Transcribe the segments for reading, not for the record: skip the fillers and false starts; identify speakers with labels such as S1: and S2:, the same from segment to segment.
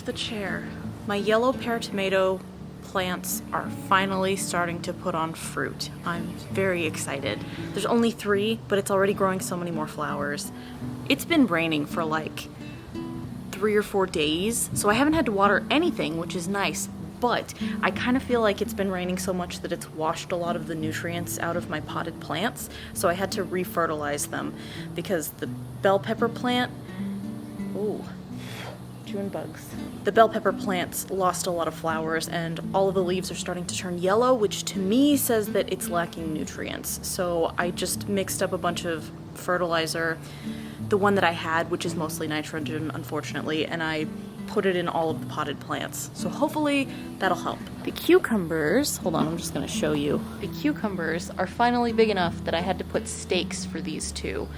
S1: the chair. My yellow pear tomato plants are finally starting to put on fruit. I'm very excited. There's only 3, but it's already growing so many more flowers. It's been raining for like 3 or 4 days, so I haven't had to water anything, which is nice, but I kind of feel like it's been raining so much that it's washed a lot of the nutrients out of my potted plants, so I had to refertilize them because the bell pepper plant, chewing bugs. The bell pepper plants lost a lot of flowers and all of the leaves are starting to turn yellow, which to me says that it's lacking nutrients. So I just mixed up a bunch of fertilizer, the one that I had, which is mostly nitrogen, unfortunately, and I put it in all of the potted plants. So hopefully that'll help. The cucumbers, hold on, I'm just gonna show you. The cucumbers are finally big enough that I had to put stakes for these 2.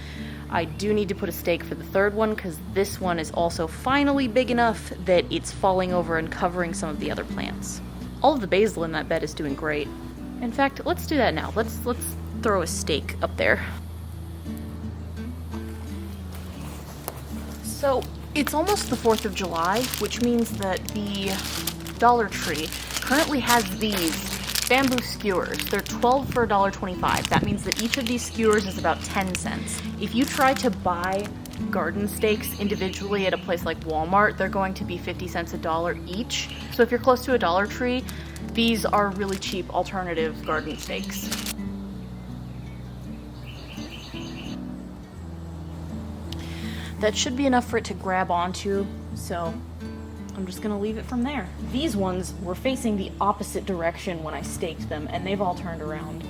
S1: I do need to put a stake for the 3rd one because this one is also finally big enough that it's falling over and covering some of the other plants. All of the basil in that bed is doing great. In fact, let's do that now. Let's throw a stake up there. So it's almost the 4th of July, which means that the Dollar Tree currently has these bamboo skewers. They're 12 for $1.25. That means that each of these skewers is about 10 cents. If you try to buy garden stakes individually at a place like Walmart, they're going to be 50 cents $1 each. So if you're close to a Dollar Tree, these are really cheap alternative garden stakes. That should be enough for it to grab onto, so I'm just gonna leave it from there. These ones were facing the opposite direction when I staked them, and they've all turned around.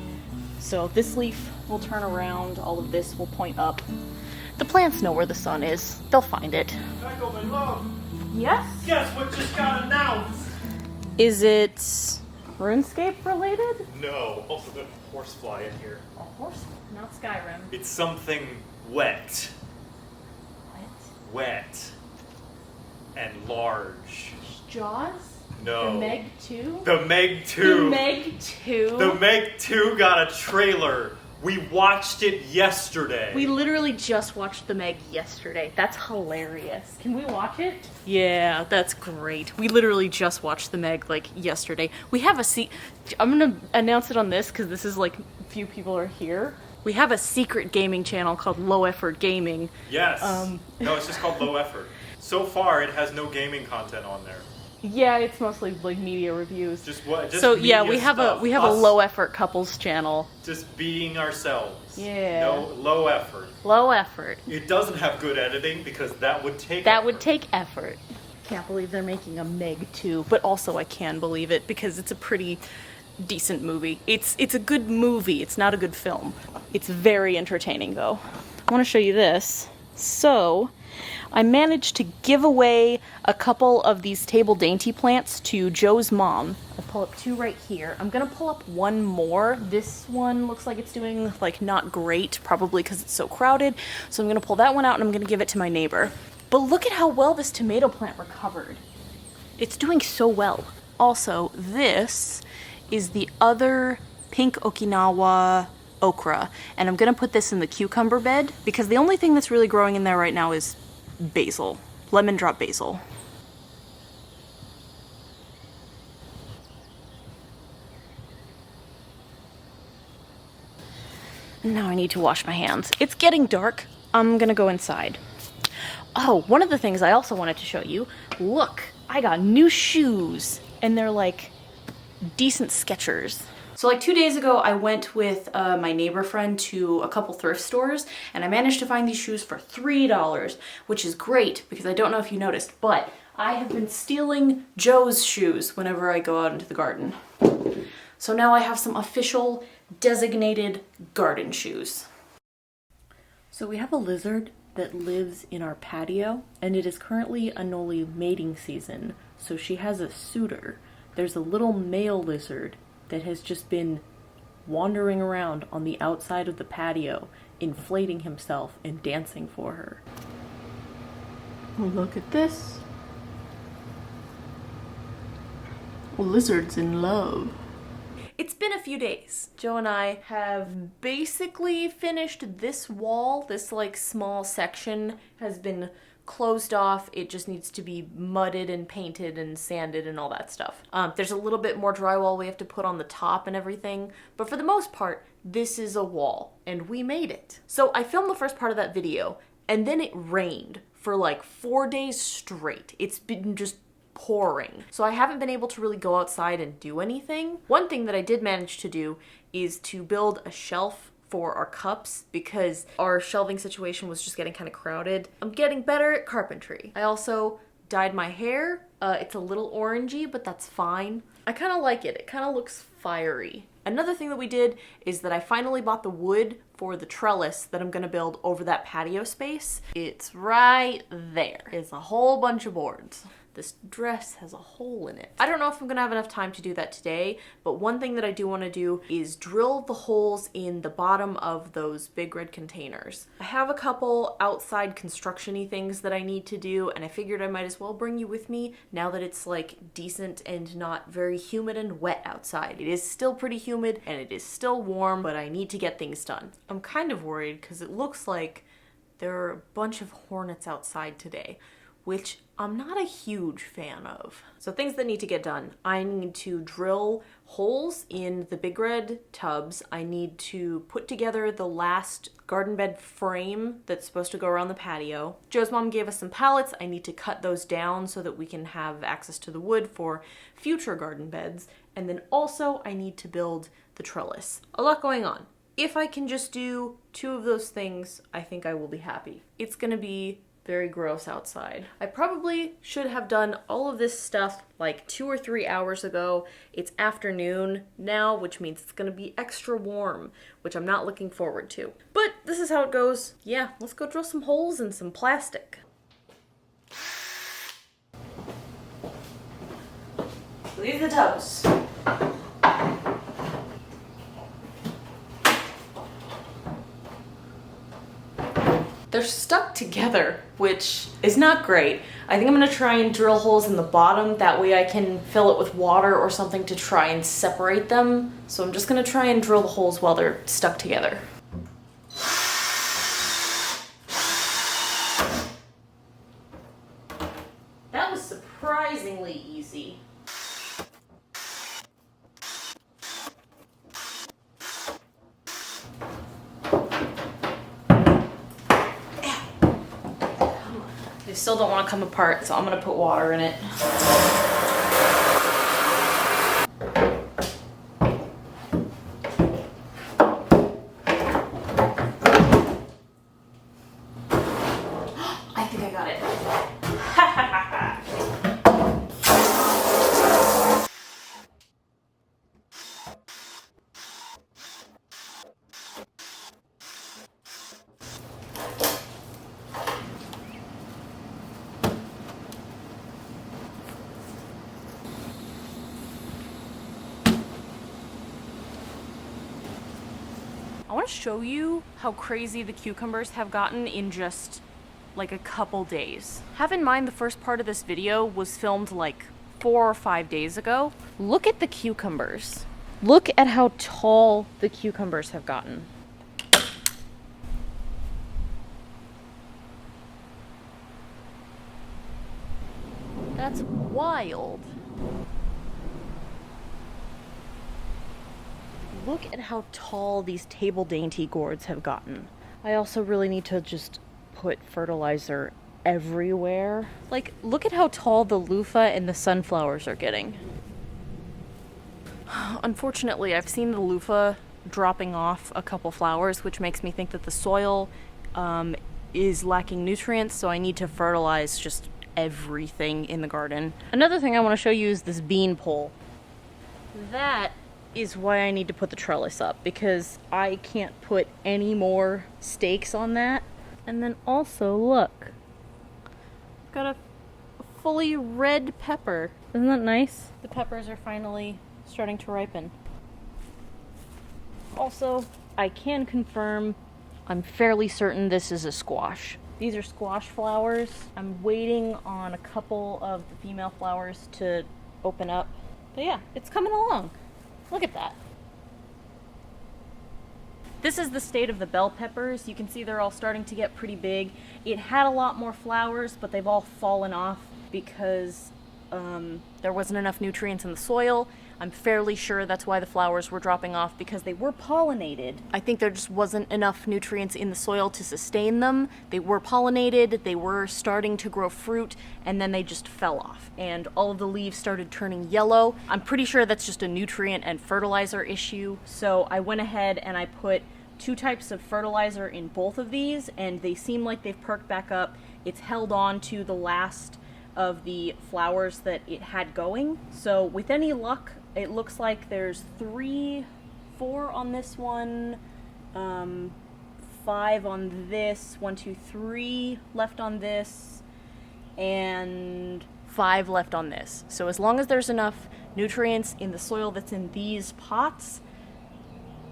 S1: So this leaf will turn around, all of this will point up. The plants know where the sun is. They'll find it.
S2: Echo, my love.
S1: Yes?
S2: Guess what just got announced?
S1: Is it RuneScape related?
S2: No, also the horsefly in here.
S1: A horse? Not Skyrim.
S2: It's something wet. Wet. And large.
S1: Jaws?
S2: No.
S1: The Meg 2?
S2: The Meg 2.
S1: The Meg 2?
S2: The Meg 2 got a trailer. We watched it yesterday.
S1: We literally just watched The Meg yesterday. That's hilarious. Can we watch it? Yeah, that's great. We literally just watched The Meg like yesterday. We have I'm gonna announce it on this because this is like few people are here. We have a secret gaming channel called Low Effort Gaming.
S2: Yes. No, it's just called Low Effort. So far, it has no gaming content on there.
S1: Yeah, it's mostly like media reviews.
S2: Just what? Just
S1: so yeah, we have
S2: stuff.
S1: a low effort couples channel.
S2: Just being ourselves.
S1: Yeah.
S2: No low effort.
S1: Low effort.
S2: It doesn't have good editing because that would take.
S1: That would take effort. Can't believe they're making a Meg 2, but also I can believe it because it's a pretty decent movie. It's a good movie. It's not a good film. It's very entertaining though. I want to show you this. So I managed to give away a couple of these table dainty plants to Joe's mom. I'll pull up 2 right here. I'm gonna pull up 1 more. This one looks like it's doing like not great, probably because it's so crowded. So I'm gonna pull that one out and I'm gonna give it to my neighbor. But look at how well this tomato plant recovered. It's doing so well. Also, this is the other pink Okinawa okra, and I'm gonna put this in the cucumber bed because the only thing that's really growing in there right now is basil, lemon drop basil. Now I need to wash my hands. It's getting dark. I'm gonna go inside. Oh, one of the things I also wanted to show you, look, I got new shoes, and they're like decent Skechers. So like 2 days ago, I went with my neighbor friend to a couple thrift stores and I managed to find these shoes for $3, which is great because I don't know if you noticed, but I have been stealing Joe's shoes whenever I go out into the garden. So now I have some official designated garden shoes. So we have a lizard that lives in our patio and it is currently Anoli mating season. So she has a suitor. There's a little male lizard that has just been wandering around on the outside of the patio, inflating himself and dancing for her. Look at this. Lizard's in love. It's been a few days. Joe and I have basically finished this wall. This like small section has been closed off. It just needs to be mudded and painted and sanded and all that stuff. There's a little bit more drywall we have to put on the top and everything, but for the most part, this is a wall, and we made it. So I filmed the first part of that video, and then it rained for like 4 days straight. It's been just pouring. So I haven't been able to really go outside and do anything. One thing that I did manage to do is to build a shelf for our cups because our shelving situation was just getting kind of crowded. I'm getting better at carpentry. I also dyed my hair. It's a little orangey, but that's fine. I kind of like it. It kind of looks fiery. Another thing that we did is that I finally bought the wood for the trellis that I'm gonna build over that patio space. It's right there. It's a whole bunch of boards. This dress has a hole in it. I don't know if I'm gonna have enough time to do that today, but one thing that I do wanna do is drill the holes in the bottom of those big red containers. I have a couple outside construction-y things that I need to do, and I figured I might as well bring you with me now that it's like decent and not very humid and wet outside. It is still pretty humid and it is still warm, but I need to get things done. I'm kind of worried because it looks like there are a bunch of hornets outside today, which I'm not a huge fan of. So things that need to get done. I need to drill holes in the big red tubs. I need to put together the last garden bed frame that's supposed to go around the patio. Joe's mom gave us some pallets. I need to cut those down so that we can have access to the wood for future garden beds. And then also I need to build the trellis. A lot going on. If I can just do 2 of those things, I think I will be happy. It's gonna be very gross outside. I probably should have done all of this stuff like 2 or 3 hours ago. It's afternoon now, which means it's gonna be extra warm, which I'm not looking forward to. But this is how it goes. Yeah, let's go drill some holes in some plastic. Leave the tubs. They're stuck together, which is not great. I think I'm gonna try and drill holes in the bottom. That way I can fill it with water or something to try and separate them. So I'm just gonna try and drill the holes while they're stuck together. That was surprisingly easy. They still don't want to come apart, so I'm gonna put water in it. I think I got it. I want to show you how crazy the cucumbers have gotten in just like a couple days. Have in mind the first part of this video was filmed like 4 or 5 days ago. Look at the cucumbers. Look at how tall the cucumbers have gotten. That's wild. Look at how tall these table dainty gourds have gotten. I also really need to just put fertilizer everywhere. Like, look at how tall the loofah and the sunflowers are getting. Unfortunately, I've seen the loofah dropping off a couple flowers, which makes me think that the soil is lacking nutrients, so I need to fertilize just everything in the garden. Another thing I want to show you is this bean pole. That is why I need to put the trellis up, because I can't put any more stakes on that. And then also, look, got a fully red pepper. Isn't that nice? The peppers are finally starting to ripen. Also, I can confirm, I'm fairly certain this is a squash. These are squash flowers. I'm waiting on a couple of the female flowers to open up. But yeah, it's coming along. Look at that. This is the state of the bell peppers. You can see they're all starting to get pretty big. It had a lot more flowers, but they've all fallen off because there wasn't enough nutrients in the soil. I'm fairly sure that's why the flowers were dropping off, because they were pollinated. I think there just wasn't enough nutrients in the soil to sustain them. They were pollinated, they were starting to grow fruit, and then they just fell off. And all of the leaves started turning yellow. I'm pretty sure that's just a nutrient and fertilizer issue. So I went ahead and I put 2 types of fertilizer in both of these, and they seem like they've perked back up. It's held on to the last of the flowers that it had going. So with any luck, it looks like there's 4 on this one, 5 on this, 1, 2, 3 left on this, and 5 left on this. So as long as there's enough nutrients in the soil that's in these pots,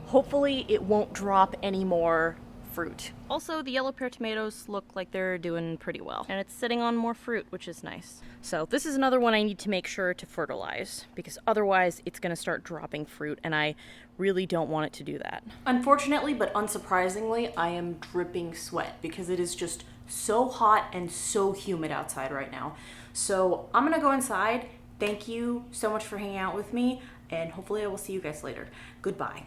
S1: hopefully it won't drop any more fruit. Also, the yellow pear tomatoes look like they're doing pretty well, and it's sitting on more fruit, which is nice. So this is another one I need to make sure to fertilize, because otherwise it's going to start dropping fruit, and I really don't want it to do that. Unfortunately, but unsurprisingly, I am dripping sweat because it is just so hot and so humid outside right now. So I'm gonna go inside. Thank you so much for hanging out with me, and hopefully I will see you guys later. Goodbye.